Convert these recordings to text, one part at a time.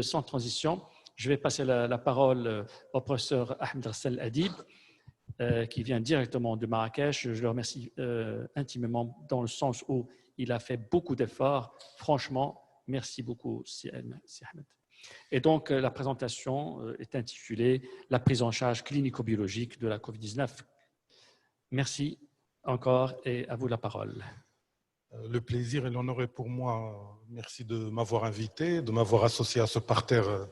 suite, sans transition, je vais passer la parole au professeur Ahmed Rassel Adib, qui vient directement de Marrakech. Je le remercie intimement dans le sens où il a fait beaucoup d'efforts. Franchement, merci beaucoup, Si Ahmed. Et donc, la présentation est intitulée « La prise en charge clinico-biologique de la COVID-19 ». Merci encore et à vous la parole. Le plaisir et l'honneur est pour moi. Merci de m'avoir invité, de m'avoir associé à ce parterre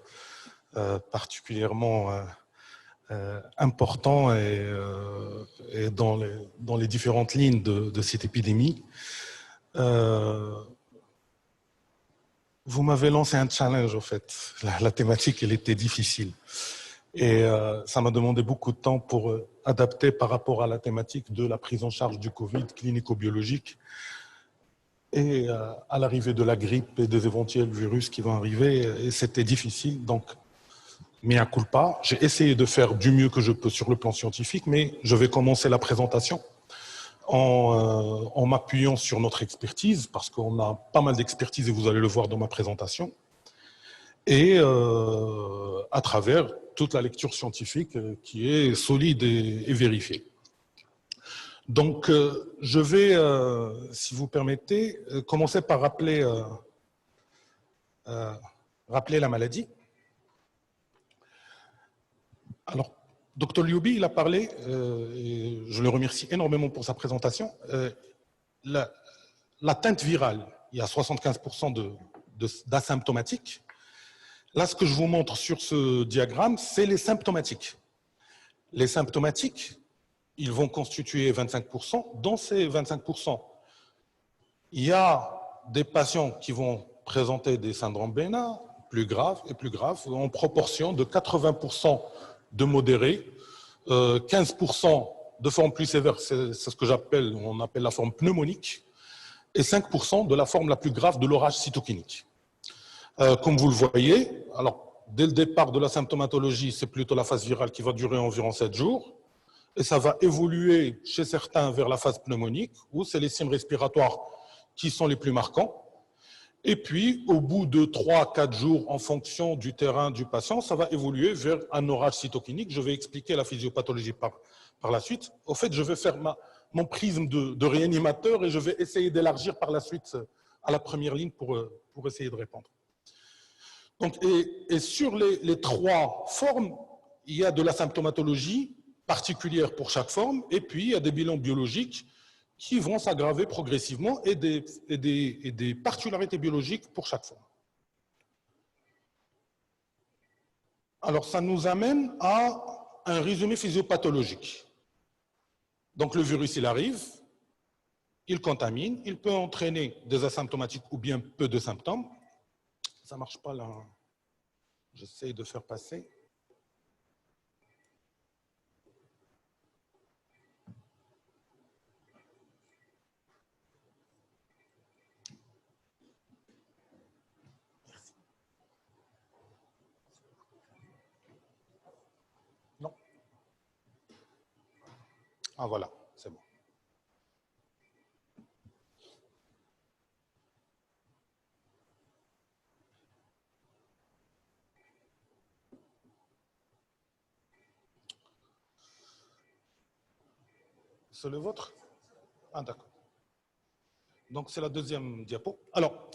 particulièrement important et dans les différentes lignes de cette épidémie. Vous m'avez lancé un challenge, en fait. La thématique, elle était difficile. Et ça m'a demandé beaucoup de temps pour adapter par rapport à la thématique de la prise en charge du Covid clinico-biologique et à l'arrivée de la grippe et des éventuels virus qui vont arriver. Et c'était difficile, donc mea culpa. J'ai essayé de faire du mieux que je peux sur le plan scientifique, mais je vais commencer la présentation en m'appuyant sur notre expertise, parce qu'on a pas mal d'expertise et vous allez le voir dans ma présentation, et à travers toute la lecture scientifique qui est solide et vérifiée. Donc, je vais, si vous permettez, commencer par rappeler la maladie. Alors, Dr Lioubi, il a parlé, et je le remercie énormément pour sa présentation, l'atteinte virale, il y a 75% d'asymptomatiques. Là, ce que je vous montre sur ce diagramme, c'est les symptomatiques. Les symptomatiques, ils vont constituer 25%. Dans ces 25%, il y a des patients qui vont présenter des syndromes bénins, plus graves et plus graves, en proportion de 80% de modérés, 15% de formes plus sévères, c'est ce que on appelle la forme pneumonique, et 5% de la forme la plus grave de l'orage cytokinique. Comme vous le voyez, alors, dès le départ de la symptomatologie, c'est plutôt la phase virale qui va durer environ 7 jours, et ça va évoluer chez certains vers la phase pneumonique, où c'est les signes respiratoires qui sont les plus marquants. Et puis, au bout de 3 à 4 jours, en fonction du terrain du patient, ça va évoluer vers un orage cytokinique. Je vais expliquer la physiopathologie par la suite. Au fait, je vais faire mon prisme de réanimateur et je vais essayer d'élargir par la suite à la première ligne pour essayer de répondre. Donc, et sur les 3 formes, il y a de la symptomatologie particulière pour chaque forme, et puis il y a des bilans biologiques qui vont s'aggraver progressivement et des particularités biologiques pour chaque forme. Alors, ça nous amène à un résumé physiopathologique. Donc, le virus, il arrive, il contamine, il peut entraîner des asymptomatiques ou bien peu de symptômes. Ça ne marche pas là. J'essaie de faire passer. Non. Ah voilà, c'est bon. C'est le vôtre? Ah, d'accord. Donc, c'est la deuxième diapo. Alors,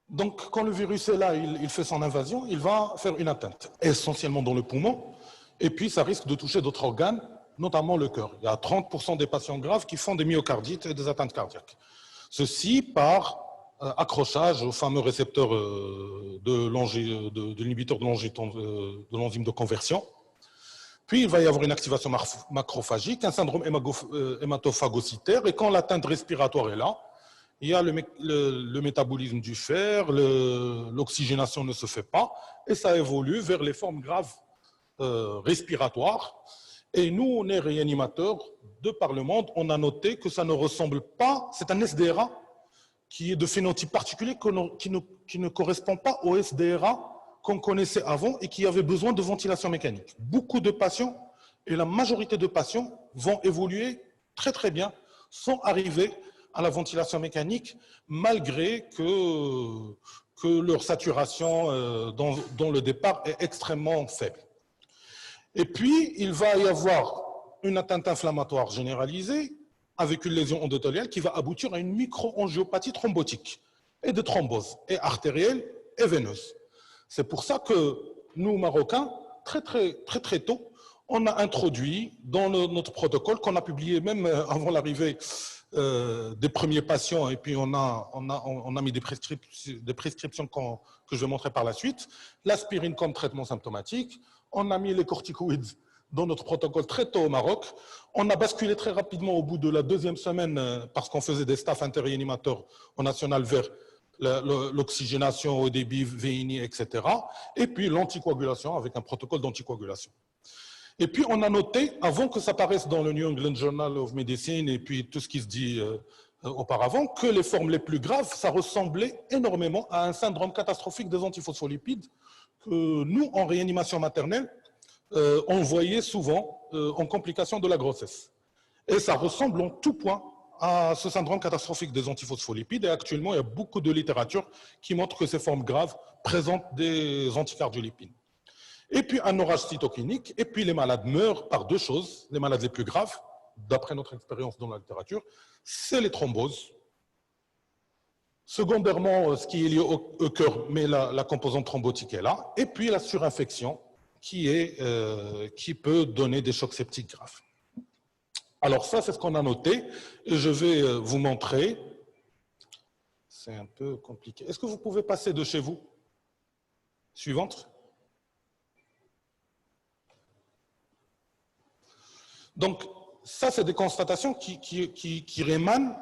donc, quand le virus est là, il fait son invasion, il va faire une atteinte, essentiellement dans le poumon, et puis ça risque de toucher d'autres organes, notamment le cœur. Il y a 30% des patients graves qui font des myocardites et des atteintes cardiaques. Ceci par accrochage au fameux récepteur de l'inhibiteur de l'enzyme de conversion. Puis, il va y avoir une activation macrophagique, un syndrome hématophagocytaire, et quand l'atteinte respiratoire est là, il y a le métabolisme du fer, l'oxygénation ne se fait pas, et ça évolue vers les formes graves respiratoires. Et nous, on est réanimateurs de par le monde, on a noté que ça ne ressemble pas, c'est un SDRA qui est de phénotype particulier, qui ne correspond pas au SDRA qu'on connaissait avant et qui avait besoin de ventilation mécanique. Beaucoup de patients, et la majorité de patients, vont évoluer très très bien sans arriver à la ventilation mécanique, malgré que que leur saturation dans le départ est extrêmement faible. Et puis, il va y avoir une atteinte inflammatoire généralisée avec une lésion endothéliale qui va aboutir à une micro-angiopathie thrombotique et de thrombose, et artérielle et veineuse. C'est pour ça que nous, Marocains, très tôt, on a introduit dans notre protocole, qu'on a publié même avant l'arrivée des premiers patients, et puis on a mis des prescriptions que je vais montrer par la suite, l'aspirine comme traitement symptomatique, on a mis les corticoïdes dans notre protocole très tôt au Maroc. On a basculé très rapidement au bout de la deuxième semaine, parce qu'on faisait des staffs interréanimateurs au national, vers l'oxygénation au débit, VINI, etc. Et puis l'anticoagulation avec un protocole d'anticoagulation. Et puis on a noté, avant que ça paraisse dans le New England Journal of Medicine et puis tout ce qui se dit auparavant, que les formes les plus graves, ça ressemblait énormément à un syndrome catastrophique des antiphospholipides que nous, en réanimation maternelle, on voyait souvent en complication de la grossesse. Et ça ressemble en tout point à ce syndrome catastrophique des antiphospholipides. Et actuellement, il y a beaucoup de littérature qui montre que ces formes graves présentent des anticardiolipines. Et puis un orage cytokinique, et puis les malades meurent par deux choses. Les malades les plus graves, d'après notre expérience dans la littérature, c'est les thromboses. Secondairement, ce qui est lié au cœur, mais la composante thrombotique est là. Et puis la surinfection, qui peut donner des chocs septiques graves. Alors ça, c'est ce qu'on a noté, et je vais vous montrer. C'est un peu compliqué. Est-ce que vous pouvez passer de chez vous? Suivante. Donc, ça, c'est des constatations qui émanent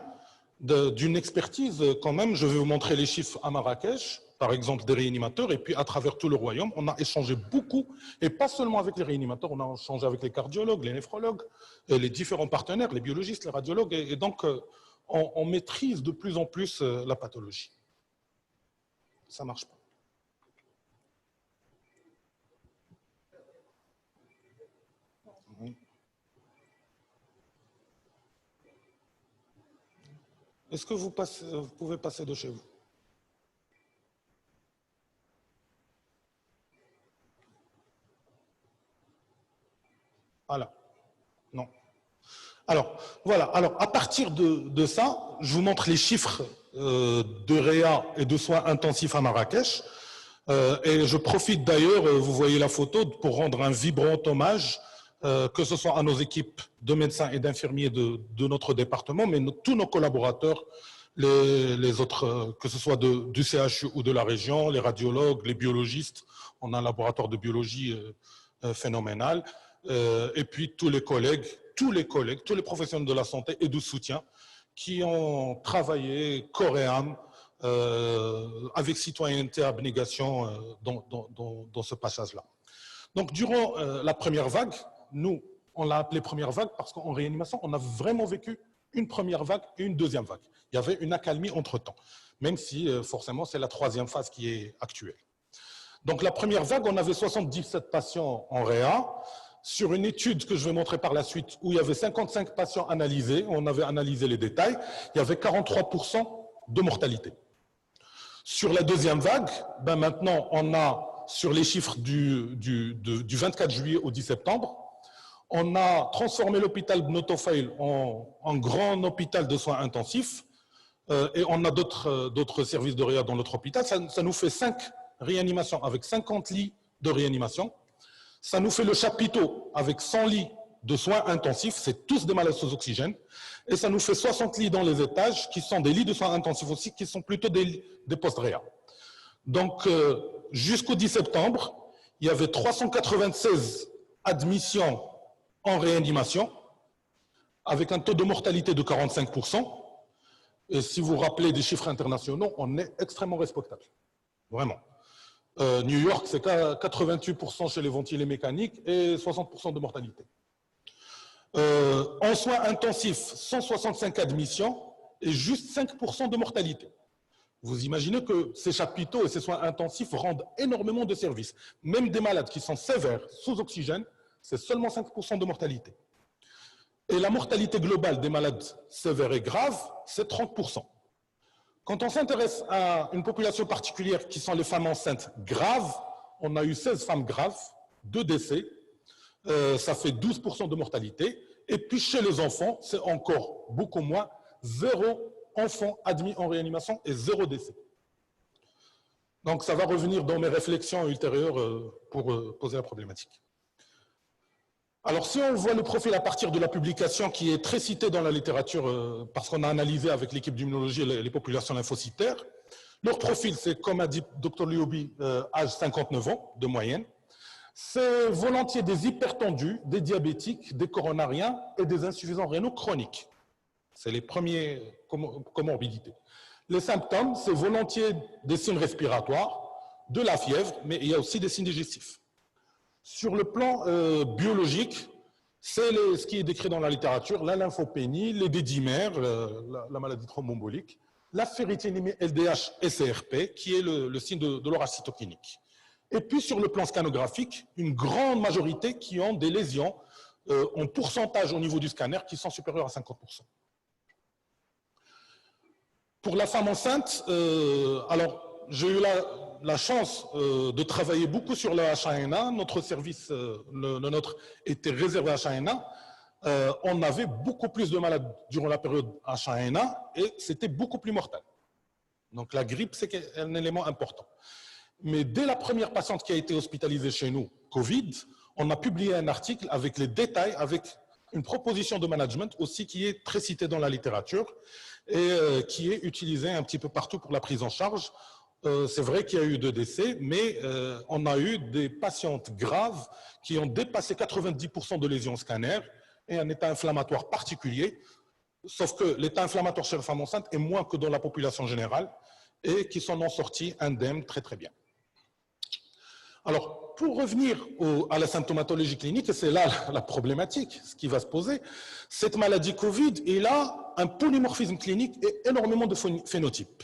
d'une expertise quand même. Je vais vous montrer les chiffres à Marrakech, par exemple des réanimateurs, et puis à travers tout le royaume, on a échangé beaucoup, et pas seulement avec les réanimateurs, on a échangé avec les cardiologues, les néphrologues, et les différents partenaires, les biologistes, les radiologues, et donc on maîtrise de plus en plus la pathologie. Ça ne marche pas. Est-ce que vous pouvez passer de chez vous? Voilà. Non. Alors, voilà. Alors, à partir de ça, je vous montre les chiffres de réa et de soins intensifs à Marrakech. Et je profite d'ailleurs, vous voyez la photo, pour rendre un vibrant hommage, que ce soit à nos équipes de médecins et d'infirmiers de notre département, mais tous nos collaborateurs, les autres, que ce soit du CHU ou de la région, les radiologues, les biologistes, on a un laboratoire de biologie phénoménal, et puis tous les collègues, tous les professionnels de la santé et du soutien qui ont travaillé corps et âme avec citoyenneté et abnégation dans ce passage-là. Donc, durant la première vague, nous, on l'a appelée première vague parce qu'en réanimation, on a vraiment vécu une première vague et une deuxième vague. Il y avait une accalmie entre-temps, même si forcément c'est la troisième phase qui est actuelle. Donc, la première vague, on avait 77 patients en réa. Sur une étude que je vais montrer par la suite, où il y avait 55 patients analysés, on avait analysé les détails, il y avait 43% de mortalité. Sur la deuxième vague, ben maintenant, on a, sur les chiffres du 24 juillet au 10 septembre, on a transformé l'hôpital Bnotofeil en grand hôpital de soins intensifs, et on a d'autres services de réa dans notre hôpital. Ça nous fait 5 réanimations avec 50 lits de réanimation. Ça nous fait le chapiteau avec 100 lits de soins intensifs, c'est tous des malades sous oxygène, et ça nous fait 60 lits dans les étages, qui sont des lits de soins intensifs aussi, qui sont plutôt des postes réa. Donc, jusqu'au 10 septembre, il y avait 396 admissions en réanimation, avec un taux de mortalité de 45%. Et si vous vous rappelez des chiffres internationaux, on est extrêmement respectable, vraiment. New York, c'est 88% chez les ventilés mécaniques et 60% de mortalité. En soins intensifs, 165 admissions et juste 5% de mortalité. Vous imaginez que ces chapiteaux et ces soins intensifs rendent énormément de services. Même des malades qui sont sévères, sous oxygène, c'est seulement 5% de mortalité. Et la mortalité globale des malades sévères et graves, c'est 30%. Quand on s'intéresse à une population particulière qui sont les femmes enceintes graves, on a eu 16 femmes graves, 2 décès, ça fait 12% de mortalité. Et puis chez les enfants, c'est encore beaucoup moins, 0 enfant admis en réanimation et 0 décès. Donc ça va revenir dans mes réflexions ultérieures pour poser la problématique. Alors si on voit le profil à partir de la publication qui est très citée dans la littérature, parce qu'on a analysé avec l'équipe d'immunologie les populations lymphocytaires, leur profil, c'est comme a dit Dr Lioubi, âge 59 ans de moyenne. C'est volontiers des hypertendus, des diabétiques, des coronariens et des insuffisants rénaux chroniques. C'est les premières comorbidités. Les symptômes, c'est volontiers des signes respiratoires, de la fièvre, mais il y a aussi des signes digestifs. Sur le plan biologique, c'est ce qui est décrit dans la littérature, la lymphopénie, les dédimères, la maladie thromboembolique, la ferriténémie LDH et CRP, qui est le signe de l'orage cytokinique. Et puis sur le plan scanographique, une grande majorité qui ont des lésions en pourcentage au niveau du scanner qui sont supérieurs à 50%. Pour la femme enceinte, alors j'ai eu la chance de travailler beaucoup sur le H1N1. Notre service, le nôtre, était réservé à H1N1. On avait beaucoup plus de malades durant la période H1N1 et c'était beaucoup plus mortel. Donc la grippe, c'est un élément important. Mais dès la première patiente qui a été hospitalisée chez nous, Covid, on a publié un article avec les détails, avec une proposition de management aussi qui est très citée dans la littérature et qui est utilisée un petit peu partout pour la prise en charge. C'est vrai qu'il y a eu 2 décès, mais on a eu des patientes graves qui ont dépassé 90% de lésions scanner et un état inflammatoire particulier, sauf que l'état inflammatoire chez les femmes enceintes est moins que dans la population générale et qui s'en ont sortis indemnes très très bien. Alors, pour revenir à la symptomatologie clinique, et c'est là la problématique, ce qui va se poser, cette maladie Covid, il a un polymorphisme clinique et énormément de phénotypes.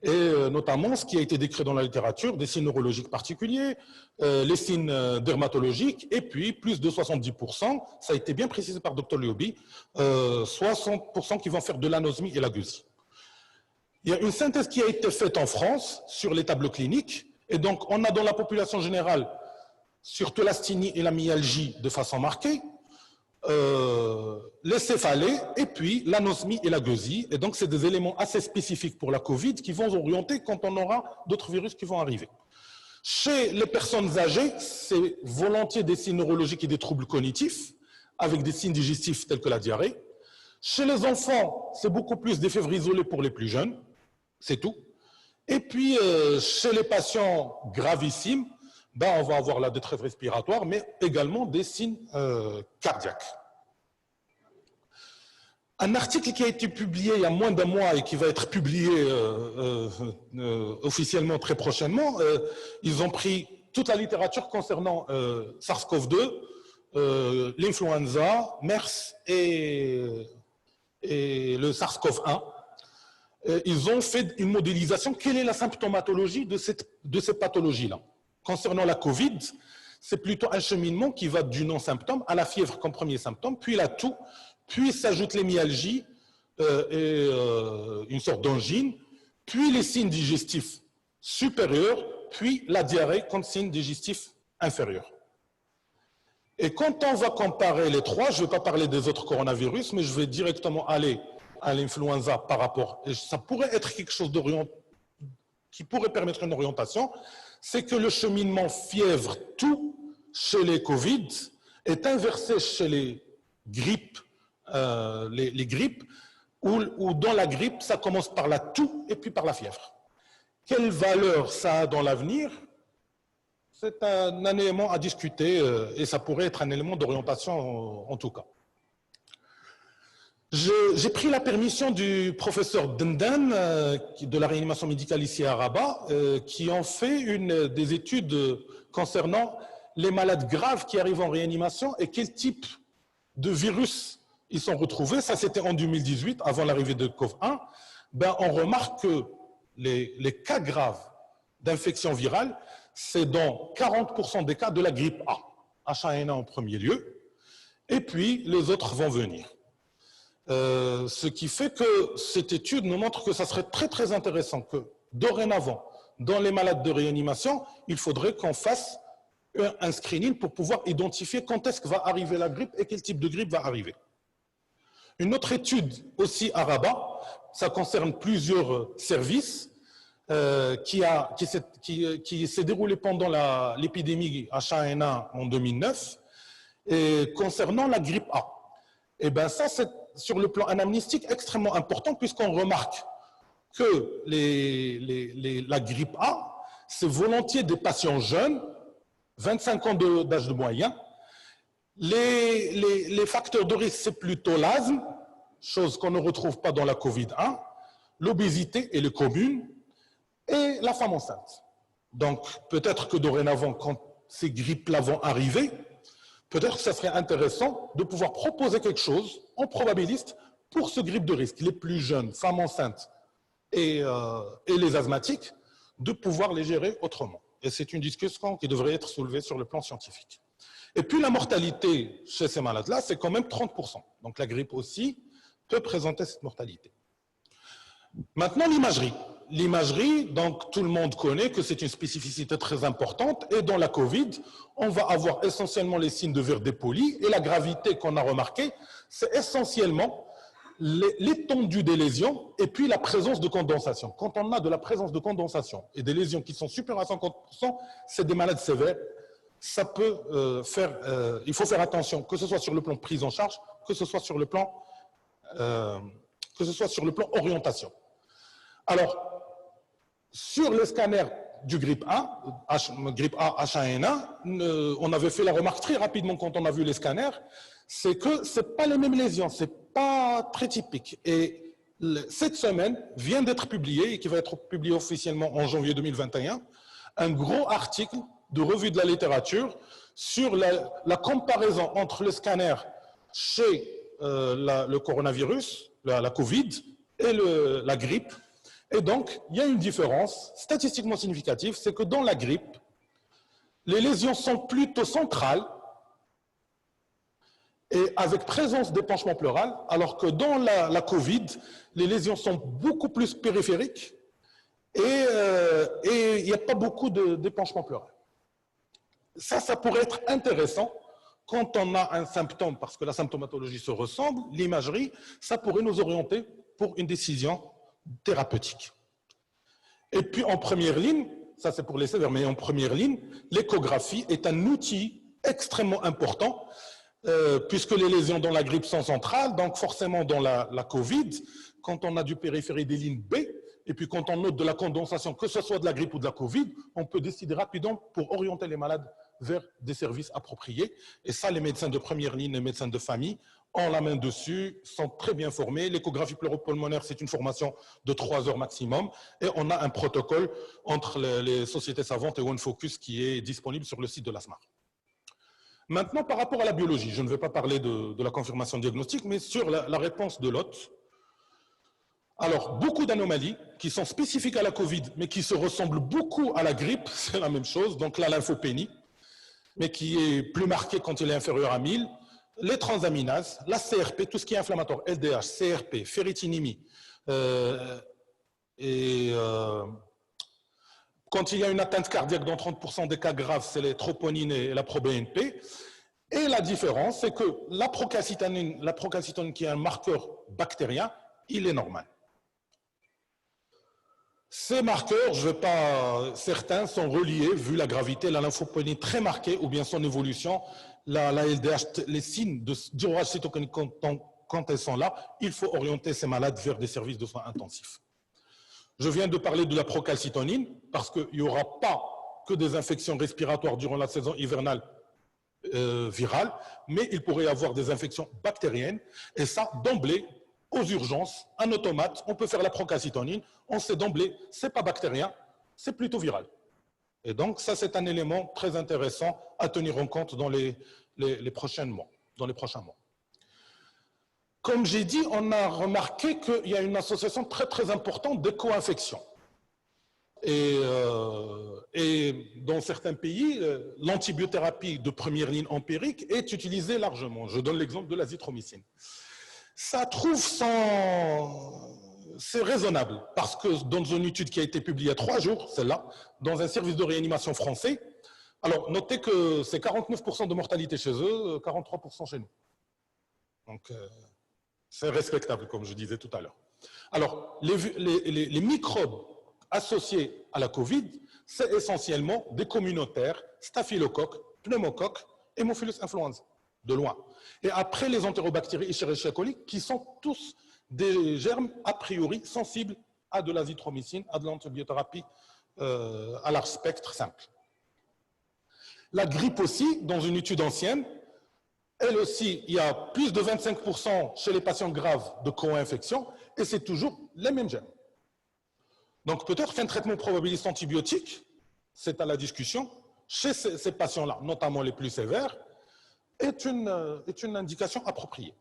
Et notamment, ce qui a été décrit dans la littérature, des signes neurologiques particuliers, les signes dermatologiques, et puis plus de 70%, ça a été bien précisé par Dr Lioubi, 60% qui vont faire de l'anosmie et la gueusie. Il y a une synthèse qui a été faite en France sur les tableaux cliniques, et donc on a dans la population générale, surtout l'asthénie et la myalgie de façon marquée, les céphalées, et puis l'anosmie et la gueusie. Et donc, c'est des éléments assez spécifiques pour la Covid qui vont orienter quand on aura d'autres virus qui vont arriver. Chez les personnes âgées, c'est volontiers des signes neurologiques et des troubles cognitifs, avec des signes digestifs tels que la diarrhée. Chez les enfants, c'est beaucoup plus des fièvres isolées pour les plus jeunes, c'est tout. Et puis, chez les patients gravissimes, ben, on va avoir la détresse respiratoire, mais également des signes cardiaques. Un article qui a été publié il y a moins d'un mois et qui va être publié officiellement très prochainement, ils ont pris toute la littérature concernant SARS-CoV-2, l'influenza, MERS et le SARS-CoV-1. Ils ont fait une modélisation. Quelle est la symptomatologie de cette pathologie-là? Concernant la Covid, c'est plutôt un cheminement qui va du non-symptôme à la fièvre comme premier symptôme, puis la toux, puis s'ajoutent les myalgies et une sorte d'angine, puis les signes digestifs supérieurs, puis la diarrhée comme signe digestif inférieur. Et quand on va comparer les trois, je ne vais pas parler des autres coronavirus, mais je vais directement aller à l'influenza par rapport, et ça pourrait être quelque chose qui pourrait permettre une orientation, c'est que le cheminement fièvre-toux chez les Covid est inversé chez les grippes, les grippes, où dans la grippe, ça commence par la toux et puis par la fièvre. Quelle valeur ça a dans l'avenir? C'est un élément à discuter et ça pourrait être un élément d'orientation en tout cas. J'ai pris la permission du professeur Dendan de la réanimation médicale ici à Rabat qui ont fait des études concernant les malades graves qui arrivent en réanimation et quel type de virus ils sont retrouvés. Ça, c'était en 2018, avant l'arrivée de CoV-1. Ben, on remarque que les cas graves d'infection virale, c'est dans 40% des cas de la grippe A, H1N1 en premier lieu, et puis les autres vont venir. Ce qui fait que cette étude nous montre que ça serait très très intéressant que dorénavant, dans les malades de réanimation, il faudrait qu'on fasse un screening pour pouvoir identifier quand est-ce que va arriver la grippe et quel type de grippe va arriver. Une autre étude aussi à Rabat, ça concerne plusieurs services qui s'est déroulée pendant l'épidémie H1N1 en 2009 et concernant la grippe A. Et bien ça, c'est sur le plan anamnestique extrêmement important puisqu'on remarque que la grippe A, c'est volontiers des patients jeunes, 25 ans d'âge de moyen. Les facteurs de risque, c'est plutôt l'asthme, chose qu'on ne retrouve pas dans la Covid-1, l'obésité et les communes, et la femme enceinte. Donc, peut-être que dorénavant, quand ces grippes-là vont arriver, peut-être que ça serait intéressant de pouvoir proposer quelque chose en probabiliste pour ce grippe de risque, les plus jeunes, femmes enceintes et les asthmatiques, de pouvoir les gérer autrement. Et c'est une discussion qui devrait être soulevée sur le plan scientifique. Et puis la mortalité chez ces malades-là, c'est quand même 30%. Donc la grippe aussi peut présenter cette mortalité. Maintenant, l'imagerie. L'imagerie, donc tout le monde connaît que c'est une spécificité très importante. Et dans la Covid, on va avoir essentiellement les signes de verre poli. Et la gravité qu'on a remarquée, c'est essentiellement l'étendue des lésions et puis la présence de condensation. Quand on a de la présence de condensation et des lésions qui sont supérieures à 50%, c'est des malades sévères. Ça peut il faut faire attention, que ce soit sur le plan prise en charge, que ce soit sur le plan orientation. Alors, sur le scanner du grippe A, H1N1, on avait fait la remarque très rapidement quand on a vu les scanners, c'est que ce n'est pas les mêmes lésions, ce n'est pas très typique. Et cette semaine vient d'être publié, et qui va être publié officiellement en janvier 2021, un gros article de revue de la littérature sur la comparaison entre le scanner chez le coronavirus, la Covid, et la grippe. Et donc, il y a une différence statistiquement significative, c'est que dans la grippe, les lésions sont plutôt centrales et avec présence d'épanchement pleural, alors que dans la Covid, les lésions sont beaucoup plus périphériques et il n'y a pas beaucoup d'épanchement pleural. Ça pourrait être intéressant quand on a un symptôme, parce que la symptomatologie se ressemble, l'imagerie, ça pourrait nous orienter pour une décision thérapeutique. Et puis en première ligne, ça c'est pour les sévères, mais en première ligne, l'échographie est un outil extrêmement important puisque les lésions dans la grippe sont centrales, donc forcément dans la Covid, quand on a du périphérie des lignes B, et puis quand on note de la condensation, que ce soit de la grippe ou de la Covid, on peut décider rapidement pour orienter les malades vers des services appropriés. Et ça, les médecins de première ligne, les médecins de famille, ont la main dessus, sont très bien formés. L'échographie pleuropulmonaire, c'est une formation de 3 heures maximum. Et on a un protocole entre les sociétés savantes et OneFocus qui est disponible sur le site de l'ASMAR. Maintenant, par rapport à la biologie, je ne vais pas parler de la confirmation diagnostique, mais sur la réponse de l'hôte. Alors, beaucoup d'anomalies qui sont spécifiques à la Covid, mais qui se ressemblent beaucoup à la grippe, c'est la même chose. Donc la lymphopénie, mais qui est plus marquée quand il est inférieur à 1000. Les transaminases, la CRP, tout ce qui est inflammatoire, LDH, CRP, ferritinémie, quand il y a une atteinte cardiaque dans 30% des cas graves, c'est les troponines et la pro-BNP. Et la différence, c'est que la procalcitonine, qui est un marqueur bactérien, il est normal. Ces marqueurs, certains sont reliés, vu la gravité, la lymphopénie très marquée, ou bien son évolution, la LDH, les signes d'irrorage cytokinique quand elles sont là, il faut orienter ces malades vers des services de soins intensifs. Je viens de parler de la procalcitonine, parce qu'il n'y aura pas que des infections respiratoires durant la saison hivernale virale, mais il pourrait y avoir des infections bactériennes, et ça, d'emblée, aux urgences, un automate, on peut faire la procalcitonine, on sait d'emblée, ce n'est pas bactérien, c'est plutôt viral. Et donc, ça, c'est un élément très intéressant à tenir en compte dans les prochains mois. Comme j'ai dit, on a remarqué qu'il y a une association très, très importante de co-infections. Et dans certains pays, l'antibiothérapie de première ligne empirique est utilisée largement. Je donne l'exemple de l'azithromycine. Ça trouve c'est raisonnable, parce que dans une étude qui a été publiée il y a 3 jours, celle-là, dans un service de réanimation français, alors notez que c'est 49% de mortalité chez eux, 43% chez nous. Donc, c'est respectable, comme je disais tout à l'heure. Alors, les microbes associés à la Covid, c'est essentiellement des communautaires, staphylocoques, pneumocoques, Haemophilus influenza, de loin. Et après, les entérobactéries Escherichia coli, qui sont tous des germes a priori sensibles à de l'azithromycine, à de l'antibiothérapie à large spectre simple. La grippe aussi, dans une étude ancienne, elle aussi, il y a plus de 25% chez les patients graves de co-infection, et c'est toujours les mêmes germes. Donc peut-être qu'un traitement probabiliste antibiotique, c'est à la discussion, chez ces patients-là, notamment les plus sévères, est une indication appropriée.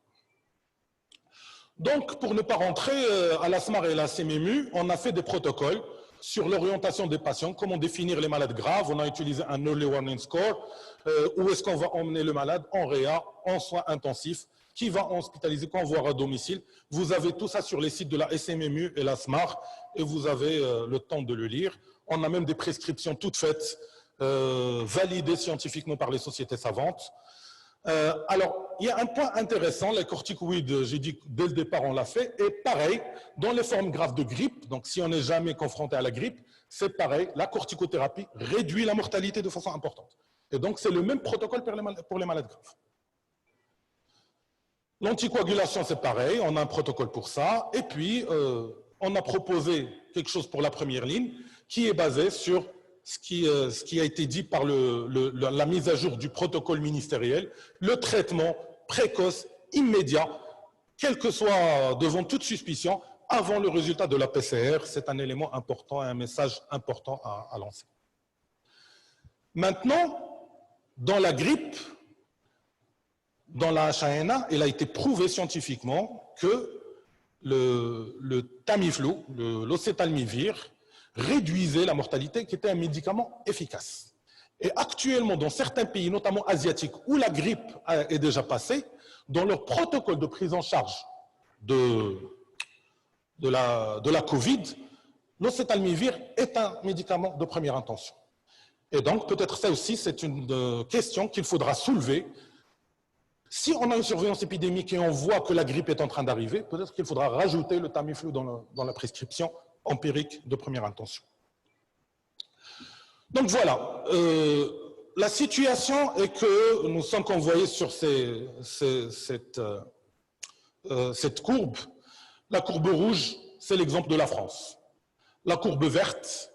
Donc, pour ne pas rentrer à l'ASMAR et à la CMMU, on a fait des protocoles sur l'orientation des patients, comment définir les malades graves. On a utilisé un Early Warning Score, où est-ce qu'on va emmener le malade en réa, en soins intensifs, qui va hospitaliser, qu'on voit à domicile. Vous avez tout ça sur les sites de la SMMU et la SMAR, et vous avez le temps de le lire. On a même des prescriptions toutes faites, validées scientifiquement par les sociétés savantes. Alors, il y a un point intéressant, les corticoïdes, j'ai dit dès le départ on l'a fait, et pareil, dans les formes graves de grippe, donc si on n'est jamais confronté à la grippe, c'est pareil, la corticothérapie réduit la mortalité de façon importante. Et donc c'est le même protocole pour les malades graves. L'anticoagulation, c'est pareil, on a un protocole pour ça, et puis on a proposé quelque chose pour la première ligne, qui est basé sur ce qui a été dit par la mise à jour du protocole ministériel, le traitement précoce, immédiat, quel que soit devant toute suspicion, avant le résultat de la PCR. C'est un élément important et un message important à lancer. Maintenant, dans la grippe, dans la H1N1, il a été prouvé scientifiquement que le Tamiflu, l'océtalmivir, réduisait la mortalité, qui était un médicament efficace. Et actuellement, dans certains pays, notamment asiatiques, où la grippe est déjà passée, dans leur protocole de prise en charge de la Covid, l'océtalmivir est un médicament de première intention. Et donc, peut-être ça aussi, c'est une question qu'il faudra soulever. Si on a une surveillance épidémique et on voit que la grippe est en train d'arriver, peut-être qu'il faudra rajouter le Tamiflu dans la prescription empirique de première intention. Donc voilà, la situation est que nous sommes convoyés sur cette courbe. La courbe rouge, c'est l'exemple de la France. La courbe verte,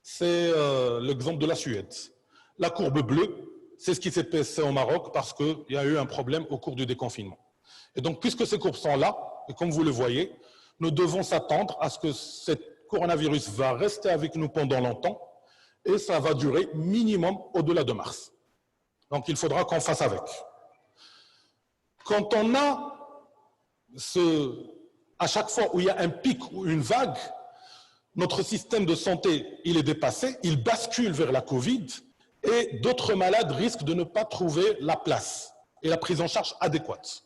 c'est l'exemple de la Suède. La courbe bleue, c'est ce qui s'est passé au Maroc parce qu'il y a eu un problème au cours du déconfinement. Et donc, puisque ces courbes sont là, et comme vous le voyez, nous devons s'attendre à ce que ce coronavirus va rester avec nous pendant longtemps et ça va durer minimum au-delà de mars. Donc, il faudra qu'on fasse avec. Quand on a à chaque fois où il y a un pic ou une vague, notre système de santé, il est dépassé, il bascule vers la Covid et d'autres malades risquent de ne pas trouver la place et la prise en charge adéquate.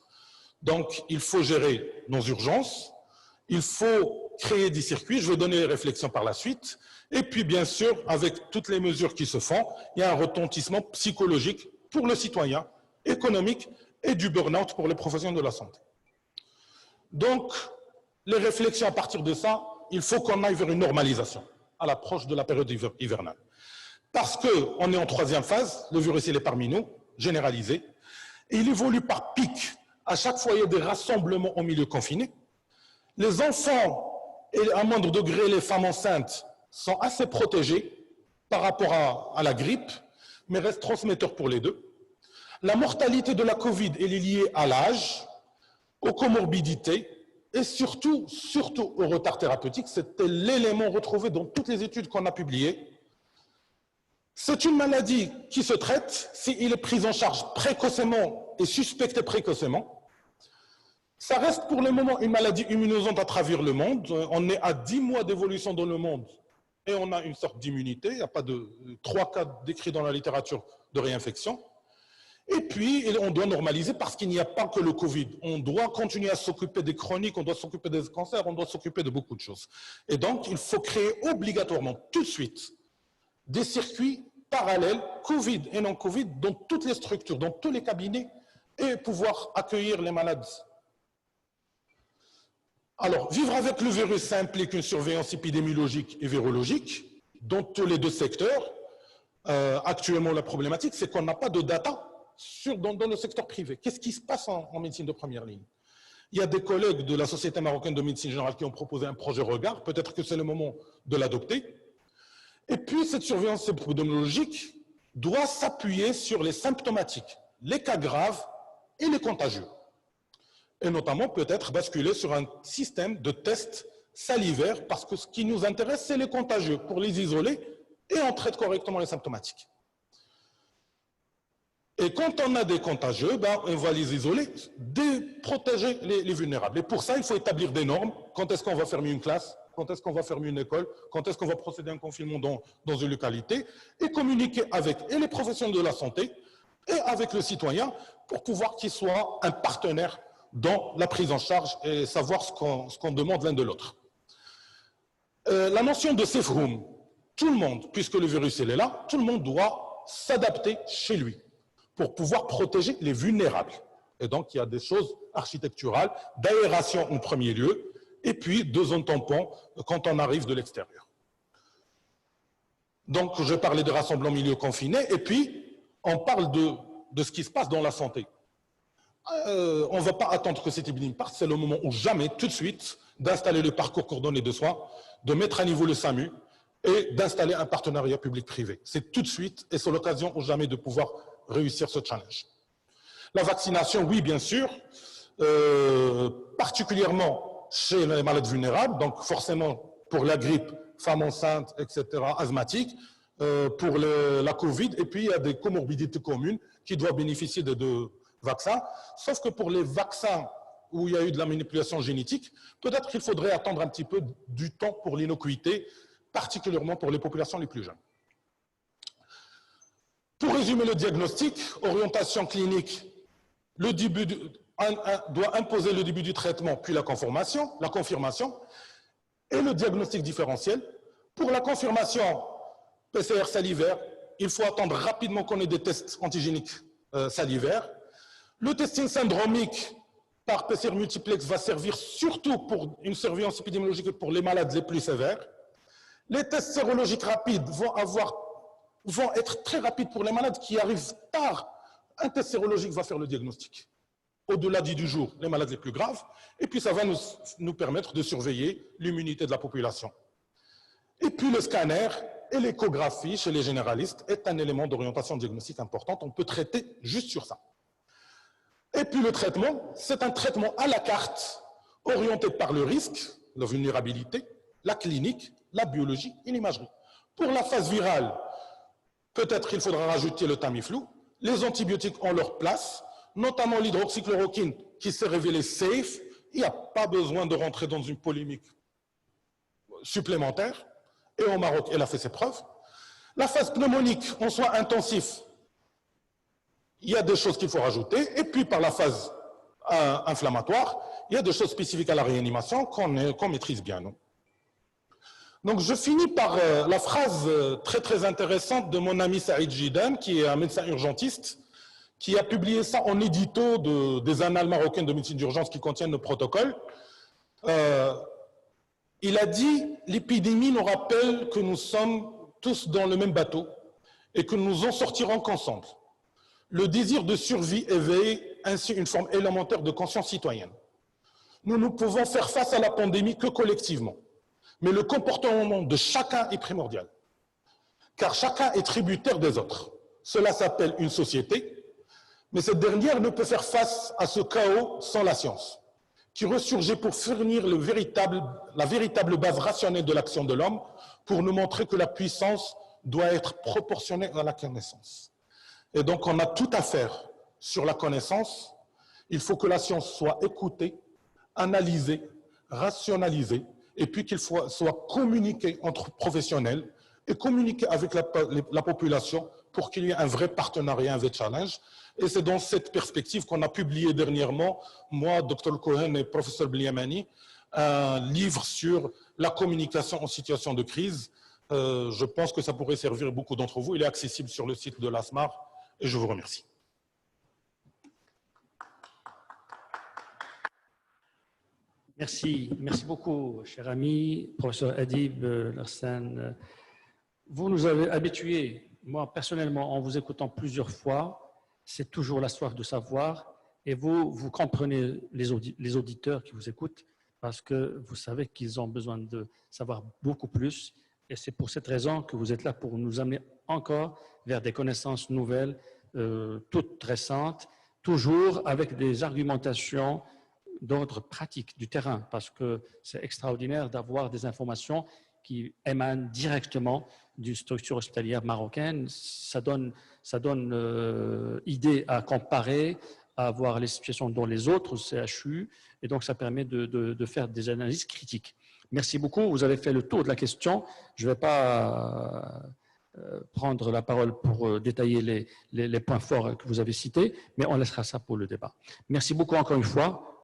Donc, il faut gérer nos urgences, il faut créer des circuits, je vais donner les réflexions par la suite, et puis bien sûr, avec toutes les mesures qui se font, il y a un retentissement psychologique pour le citoyen, économique et du burn-out pour les professionnels de la santé. Donc, les réflexions à partir de ça, il faut qu'on aille vers une normalisation à l'approche de la période hivernale. Parce qu'on est en troisième phase, le virus il est parmi nous, généralisé, et il évolue par pic. À chaque fois, il y a des rassemblements au milieu confiné. Les enfants, et à moindre degré les femmes enceintes, sont assez protégés par rapport à la grippe, mais restent transmetteurs pour les deux. La mortalité de la Covid elle est liée à l'âge, aux comorbidités et surtout au retard thérapeutique. C'était l'élément retrouvé dans toutes les études qu'on a publiées. C'est une maladie qui se traite s'il est pris en charge précocement et suspecté précocement. Ça reste pour le moment une maladie immunosante à travers le monde. On est à 10 mois d'évolution dans le monde et on a une sorte d'immunité. Il n'y a pas de 3 cas décrits dans la littérature de réinfection. Et puis, on doit normaliser parce qu'il n'y a pas que le Covid. On doit continuer à s'occuper des chroniques, on doit s'occuper des cancers, on doit s'occuper de beaucoup de choses. Et donc, il faut créer obligatoirement, tout de suite, des circuits parallèles, Covid et non Covid, dans toutes les structures, dans tous les cabinets, et pouvoir accueillir les malades. Alors, vivre avec le virus, ça implique une surveillance épidémiologique et virologique dans tous les deux secteurs. Actuellement, la problématique, c'est qu'on n'a pas de data dans le secteur privé. Qu'est-ce qui se passe en médecine de première ligne? Il y a des collègues de la Société marocaine de médecine générale qui ont proposé un projet regard. Peut-être que c'est le moment de l'adopter. Et puis, cette surveillance épidémiologique doit s'appuyer sur les symptomatiques, les cas graves et les contagieux. Et notamment, peut-être basculer sur un système de tests salivaires, parce que ce qui nous intéresse, c'est les contagieux, pour les isoler, et on traite correctement les symptomatiques. Et quand on a des contagieux, on va les isoler, protéger les vulnérables. Et pour ça, il faut établir des normes. Quand est-ce qu'on va fermer une classe? Quand est-ce qu'on va fermer une école? Quand est-ce qu'on va procéder à un confinement dans une localité? Et communiquer avec les professionnels de la santé et avec le citoyen pour pouvoir qu'il soit un partenaire dans la prise en charge et savoir ce qu'on demande l'un de l'autre. La notion de safe room, tout le monde, puisque le virus il est là, tout le monde doit s'adapter chez lui pour pouvoir protéger les vulnérables. Et donc, il y a des choses architecturales, d'aération en premier lieu, et puis de zones tampons quand on arrive de l'extérieur. Donc, je parlais de rassemblement en milieu confiné, et puis on parle de ce qui se passe dans la santé. On ne va pas attendre que cette épidémie parte, c'est le moment où jamais, tout de suite, d'installer le parcours coordonné de soins, de mettre à niveau le SAMU et d'installer un partenariat public-privé. C'est tout de suite et c'est l'occasion ou jamais de pouvoir réussir ce challenge. La vaccination, oui, bien sûr, particulièrement chez les malades vulnérables, donc forcément pour la grippe, femmes enceintes, etc., asthmatiques, pour la Covid, et puis il y a des comorbidités communes qui doivent bénéficier de vaccins, sauf que pour les vaccins où il y a eu de la manipulation génétique, peut-être qu'il faudrait attendre un petit peu du temps pour l'innocuité, particulièrement pour les populations les plus jeunes. Pour résumer le diagnostic, orientation clinique, le début doit imposer le début du traitement, puis la confirmation, et le diagnostic différentiel. Pour la confirmation PCR salivaire, il faut attendre rapidement qu'on ait des tests antigéniques salivaires. Le testing syndromique par PCR multiplex va servir surtout pour une surveillance épidémiologique pour les malades les plus sévères. Les tests sérologiques rapides vont être très rapides pour les malades qui arrivent tard. Un test sérologique va faire le diagnostic. Au-delà du jour, les malades les plus graves, et puis ça va nous permettre de surveiller l'immunité de la population. Et puis le scanner et l'échographie chez les généralistes est un élément d'orientation diagnostique importante. On peut traiter juste sur ça. Et puis le traitement, c'est un traitement à la carte, orienté par le risque, la vulnérabilité, la clinique, la biologie et l'imagerie. Pour la phase virale, peut-être qu'il faudra rajouter le Tamiflu. Les antibiotiques ont leur place, notamment l'hydroxychloroquine qui s'est révélée safe. Il n'y a pas besoin de rentrer dans une polémique supplémentaire. Et au Maroc, elle a fait ses preuves. La phase pneumonique, en soins intensifs, il y a des choses qu'il faut rajouter. Et puis, par la phase inflammatoire, il y a des choses spécifiques à la réanimation qu'on maîtrise bien, nous. Donc, je finis par la phrase très, très intéressante de mon ami Saïd Jidan, qui est un médecin urgentiste, qui a publié ça en édito des annales marocaines de médecine d'urgence qui contiennent le protocole. Il a dit « L'épidémie nous rappelle que nous sommes tous dans le même bateau et que nous en sortirons qu'ensemble. Le désir de survie éveille ainsi une forme élémentaire de conscience citoyenne. Nous ne pouvons faire face à la pandémie que collectivement. Mais le comportement de chacun est primordial, car chacun est tributaire des autres. Cela s'appelle une société, mais cette dernière ne peut faire face à ce chaos sans la science, qui ressurgit pour fournir la véritable base rationnelle de l'action de l'homme, pour nous montrer que la puissance doit être proportionnée à la connaissance. Et donc, on a tout à faire sur la connaissance. Il faut que la science soit écoutée, analysée, rationalisée, et puis qu'il soit communiqué entre professionnels et communiqué avec la population pour qu'il y ait un vrai partenariat, un vrai challenge. Et c'est dans cette perspective qu'on a publié dernièrement, moi, Dr Cohen et professeur Bliamani, un livre sur la communication en situation de crise. Je pense que ça pourrait servir beaucoup d'entre vous. Il est accessible sur le site de l'ASMAR et je vous remercie. Merci beaucoup, cher ami, professeur Adib Larsane. Vous nous avez habitués, moi personnellement, en vous écoutant plusieurs fois, c'est toujours la soif de savoir, et vous comprenez les auditeurs qui vous écoutent, parce que vous savez qu'ils ont besoin de savoir beaucoup plus, et c'est pour cette raison que vous êtes là pour nous amener encore vers des connaissances nouvelles, toutes récentes, toujours avec des argumentations d'ordre pratique du terrain, parce que c'est extraordinaire d'avoir des informations qui émanent directement d'une structure hospitalière marocaine. Ça donne idée à comparer, à voir les situations dans les autres CHU, et donc ça permet de faire des analyses critiques. Merci beaucoup, vous avez fait le tour de la question. Je ne vais pas prendre la parole pour détailler les points forts que vous avez cités, mais on laissera ça pour le débat. Merci beaucoup encore une fois.